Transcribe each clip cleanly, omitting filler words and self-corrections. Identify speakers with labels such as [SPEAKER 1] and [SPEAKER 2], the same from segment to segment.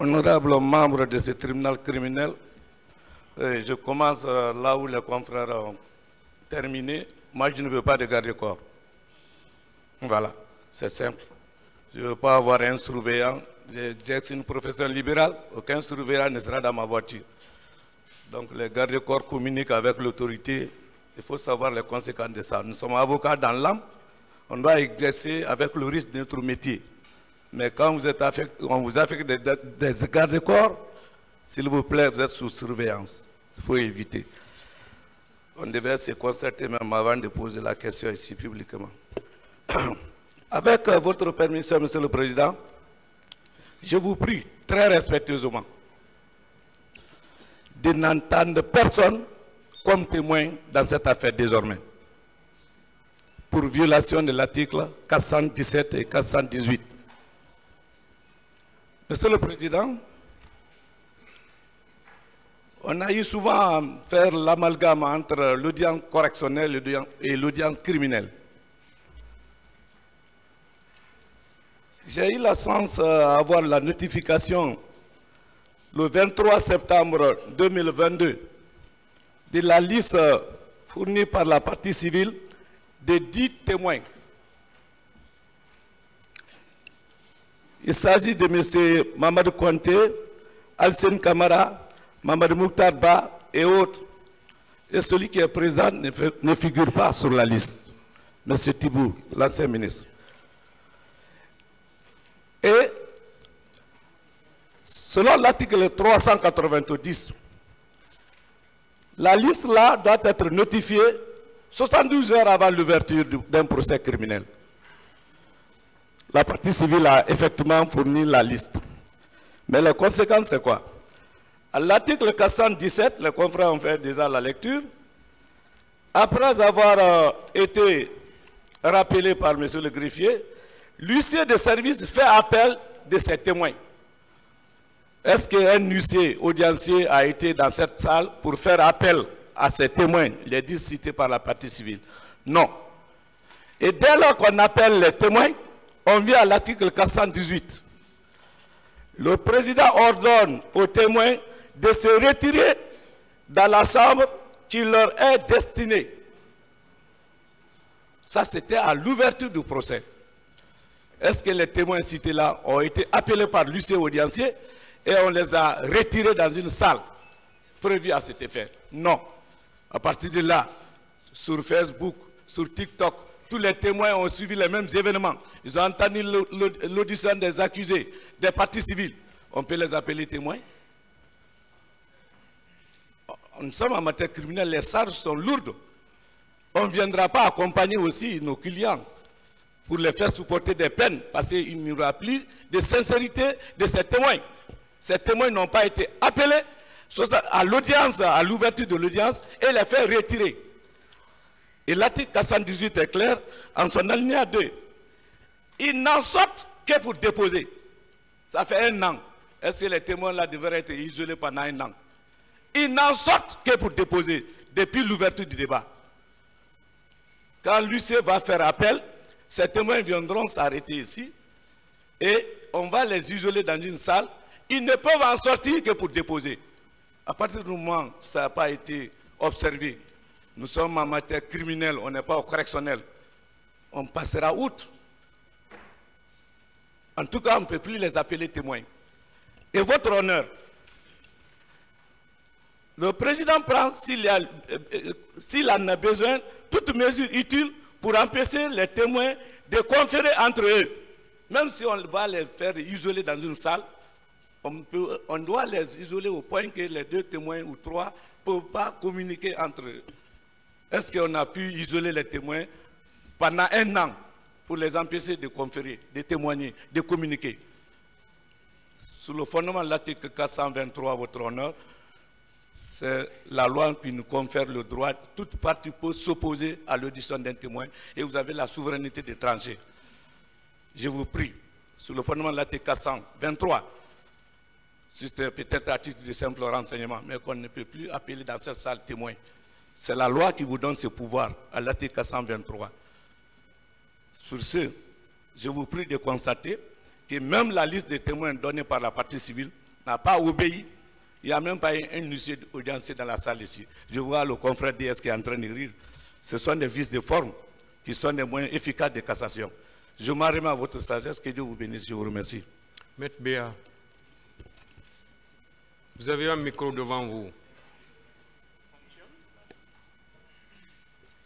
[SPEAKER 1] Honorables membres de ce tribunal criminel, je commence là où les confrères ont terminé. Moi, je ne veux pas de garde-corps. Voilà, c'est simple. Je ne veux pas avoir un surveillant. J'ai une profession libérale, aucun surveillant ne sera dans ma voiture. Donc les garde-corps communiquent avec l'autorité. Il faut savoir les conséquences de ça. Nous sommes avocats dans l'âme. On doit exercer avec le risque de notre métier. Mais quand vous êtes on vous affecte des garde-corps, s'il vous plaît, vous êtes sous surveillance. Il faut éviter. On devait se concerter même avant de poser la question ici publiquement. Avec votre permission, Monsieur le Président, je vous prie très respectueusement de n'entendre personne comme témoin dans cette affaire désormais, pour violation de l'article 417 et 418. Monsieur le Président, on a eu souvent à faire l'amalgame entre l'audience correctionnelle et l'audience criminelle. J'ai eu la chance d'avoir la notification le 23 septembre 2022 de la liste fournie par la partie civile de 10 témoins. Il s'agit de M. Mamadou Konté, Alcine Kamara, Mamadou Mouktar Ba et autres. Et celui qui est présent ne figure pas sur la liste. M. Thibou, l'ancien ministre. Et selon l'article 390, la liste là doit être notifiée 72 heures avant l'ouverture d'un procès criminel. La partie civile a effectivement fourni la liste. Mais les conséquences, c'est quoi? À l'article 417, les confrères ont fait déjà la lecture. Après avoir été rappelé par M. le greffier, l'huissier de service fait appel de ses témoins. Est-ce qu'un huissier audiencier a été dans cette salle pour faire appel à ses témoins, les 10 cités par la partie civile? Non. Et dès lors qu'on appelle les témoins, on vient à l'article 418. Le président ordonne aux témoins de se retirer dans la chambre qui leur est destinée. Ça, c'était à l'ouverture du procès. Est-ce que les témoins cités là ont été appelés par l'huissier audiencier et on les a retirés dans une salle prévue à cet effet? Non. À partir de là, sur Facebook, sur TikTok, tous les témoins ont suivi les mêmes événements. Ils ont entendu l'audition des accusés, des parties civiles. On peut les appeler témoins? Nous sommes en matière criminelle, les charges sont lourdes. On ne viendra pas accompagner aussi nos clients pour les faire supporter des peines, parce qu'il n'y aura plus de sincérité de ces témoins. Ces témoins n'ont pas été appelés à l'audience, à l'ouverture de l'audience, et les faire retirer. Et l'article 418 est clair, en son alinéa 2. Ils n'en sortent que pour déposer. Ça fait 1 an. Est-ce que les témoins là devraient être isolés pendant 1 an? Ils n'en sortent que pour déposer, depuis l'ouverture du débat. Quand l'huissier va faire appel, ces témoins viendront s'arrêter ici et on va les isoler dans une salle. Ils ne peuvent en sortir que pour déposer. À partir du moment où ça n'a pas été observé, nous sommes en matière criminelle, on n'est pas au correctionnel, on passera outre. En tout cas, on ne peut plus les appeler témoins. Et votre honneur, le président prend, s'il en a besoin, toute mesure utile pour empêcher les témoins de conférer entre eux. Même si on va les faire isoler dans une salle, on doit les isoler au point que les 2 témoins ou 3 ne peuvent pas communiquer entre eux. Est-ce qu'on a pu isoler les témoins pendant 1 an pour les empêcher de conférer, de témoigner, de communiquer? Sous le fondement de l'article 423, votre honneur, c'est la loi qui nous confère le droit. Toute partie peut s'opposer à l'audition d'un témoin et vous avez la souveraineté de trancher. Je vous prie, sous le fondement de l'article 423, c'est peut-être à titre de simple renseignement, mais qu'on ne peut plus appeler dans cette salle témoin. C'est la loi qui vous donne ce pouvoir, à l'article 423. Sur ce, je vous prie de constater que même la liste des témoins donnée par la partie civile n'a pas obéi. Il n'y a même pas un huissier d'audience dans la salle ici. Je vois le confrère DS qui est en train de rire. Ce sont des vices de forme qui sont des moyens efficaces de cassation. Je m'en remets à votre sagesse. Que Dieu vous bénisse. Je vous remercie.
[SPEAKER 2] Maître Béa, vous avez un micro devant vous.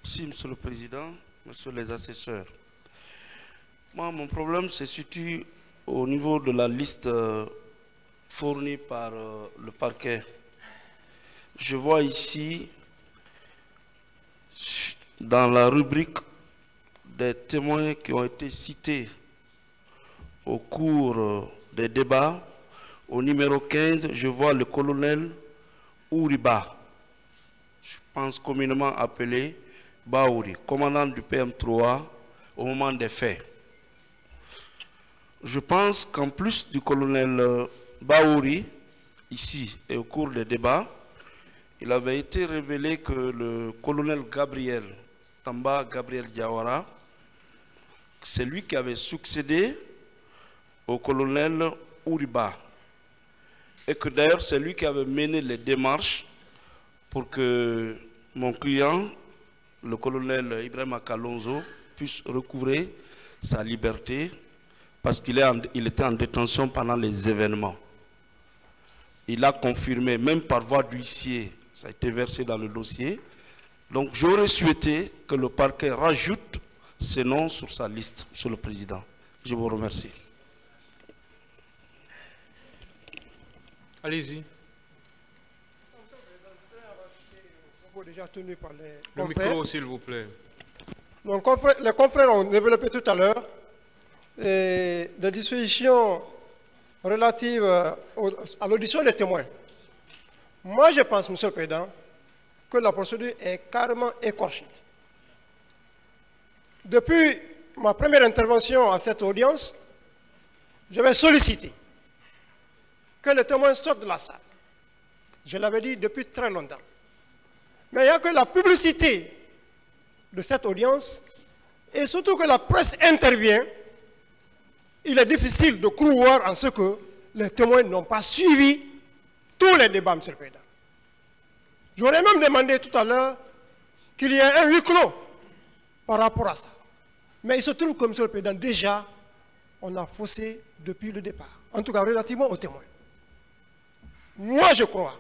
[SPEAKER 3] Merci, Monsieur le Président, Monsieur les assesseurs. Moi, mon problème se situe au niveau de la liste fournie par le parquet. Je vois ici, dans la rubrique des témoins qui ont été cités au cours des débats, au numéro 15, je vois le colonel Ouriba, je pense communément appelé Baouri, commandant du PM3 au moment des faits. Je pense qu'en plus du colonel Baouri, ici et au cours des débats, il avait été révélé que le colonel Gabriel, Tamba Gabriel Diawara, c'est lui qui avait succédé au colonel Ouriba. Et que d'ailleurs, c'est lui qui avait mené les démarches pour que mon client, le colonel Ibrahima Kalonzo, puisse recouvrer sa liberté parce qu'il était en détention pendant les événements. Il a confirmé, même par voie d'huissier, ça a été versé dans le dossier. Donc j'aurais souhaité que le parquet rajoute ces noms sur sa liste, Monsieur le Président. Je vous remercie.
[SPEAKER 2] Allez-y.
[SPEAKER 4] Déjà tenu par les
[SPEAKER 2] le
[SPEAKER 4] confrères.
[SPEAKER 2] micro, s'il vous plaît.
[SPEAKER 4] Donc, les confrères ont développé tout à l'heure des dispositions relatives à l'audition des témoins. Moi, je pense, Monsieur le Président, que la procédure est carrément écorchée. Depuis ma première intervention à cette audience, je vais solliciter que les témoins sortent de la salle. Je l'avais dit depuis très longtemps. Mais il n'y a que la publicité de cette audience et surtout que la presse intervient. Il est difficile de croire en ce que les témoins n'ont pas suivi tous les débats, M. le Président. J'aurais même demandé tout à l'heure qu'il y ait un huis clos par rapport à ça. Mais il se trouve que, M. le Président, déjà, on a faussé depuis le départ. En tout cas, relativement aux témoins. Moi, je crois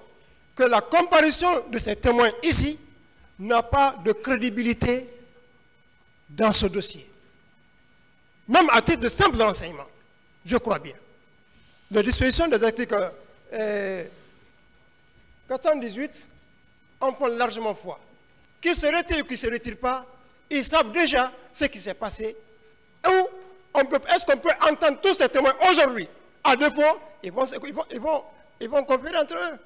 [SPEAKER 4] que la comparution de ces témoins ici n'a pas de crédibilité dans ce dossier. Même à titre de simple renseignement, je crois bien. Les dispositions des articles 418 en font largement foi. Qu'ils se retirent ou qu'ils ne se retirent pas, ils savent déjà ce qui s'est passé. Est-ce qu'on peut entendre tous ces témoins aujourd'hui? À défaut, ils vont conférer entre eux.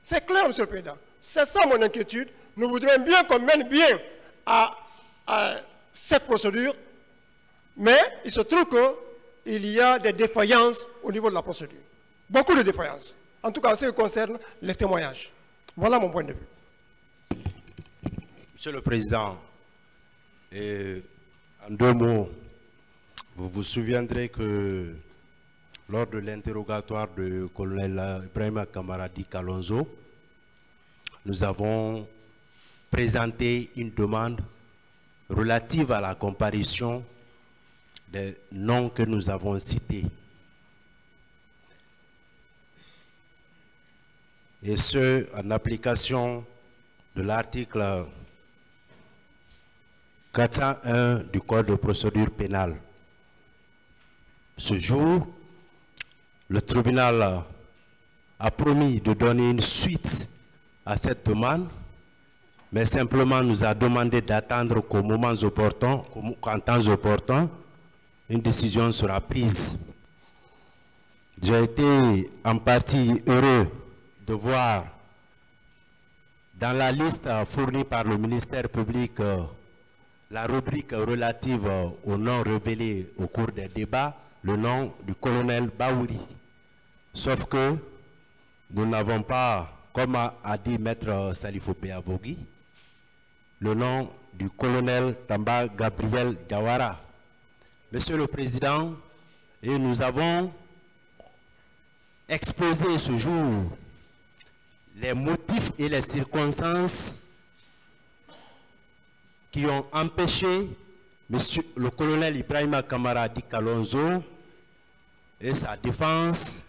[SPEAKER 4] C'est clair, M. le Président. C'est ça mon inquiétude. Nous voudrions bien qu'on mène bien à cette procédure, mais il se trouve qu'il y a des défaillances au niveau de la procédure. Beaucoup de défaillances. En tout cas, en ce qui concerne les témoignages. Voilà mon point de vue.
[SPEAKER 5] Monsieur le Président, en deux mots, vous vous souviendrez que lors de l'interrogatoire du colonel Ibrahima Kamaradi Kalonzo, nous avons présenté une demande relative à la comparution des noms que nous avons cités. Et ce, en application de l'article 401 du Code de procédure pénale. Ce jour, le tribunal a promis de donner une suite à cette demande, mais simplement nous a demandé d'attendre qu'au moment opportun, qu'en temps opportun, une décision sera prise. J'ai été en partie heureux de voir dans la liste fournie par le ministère public la rubrique relative aux noms révélés au cours des débats, le nom du colonel Baouri. Sauf que nous n'avons pas, comme a dit Maître Salifou Béavogui, le nom du colonel Tamba Gabriel Diawara. Monsieur le Président, et nous avons exposer ce jour les motifs et les circonstances qui ont empêché monsieur le colonel Ibrahima Kamara Di Kalonzo et sa défense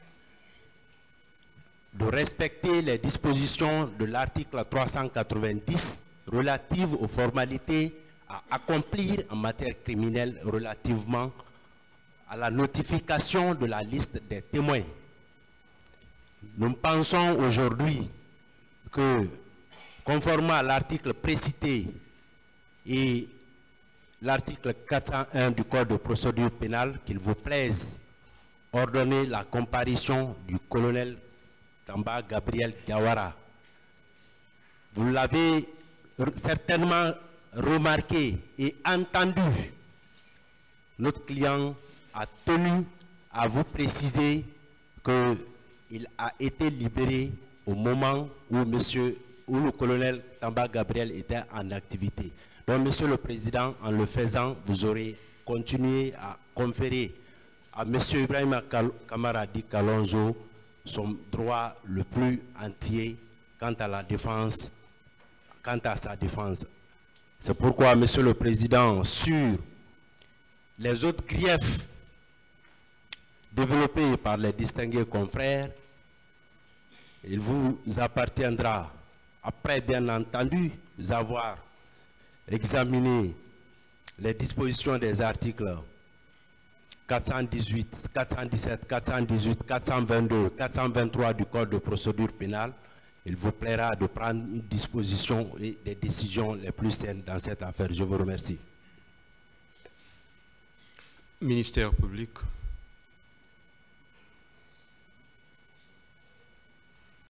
[SPEAKER 5] de respecter les dispositions de l'article 390 relatives aux formalités à accomplir en matière criminelle relativement à la notification de la liste des témoins. Nous pensons aujourd'hui que, conformément à l'article précité et l'article 401 du Code de procédure pénale, qu'il vous plaise ordonner la comparution du colonel Tamba Gabriel Diawara. Vous l'avez certainement remarqué et entendu, notre client a tenu à vous préciser qu'il a été libéré au moment où le colonel Tamba Gabriel était en activité. Donc, Monsieur le Président, en le faisant, vous aurez continué à conférer à Monsieur Ibrahima Kamara Di Kalonzo son droit le plus entier quant à la défense, quant à sa défense. C'est pourquoi, Monsieur le Président, sur les autres griefs développés par les distingués confrères, il vous appartiendra, après bien entendu avoir examiné les dispositions des articles 418, 417, 418, 422, 423 du Code de procédure pénale, il vous plaira de prendre une disposition et des décisions les plus saines dans cette affaire. Je vous remercie.
[SPEAKER 2] Ministère public.